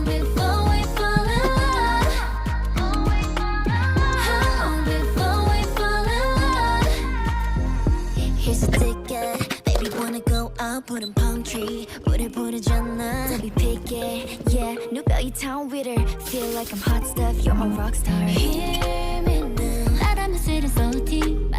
before we fall in love? How before we fall in love? Here's a ticket, baby wanna go out, put in palm tree. 물을 부르잖아, don't be picky. Yeah, 누가 이 town with her? Feel like I'm hot stuff, you're my rock star. Hear me now. 나라면 쓰는 소티.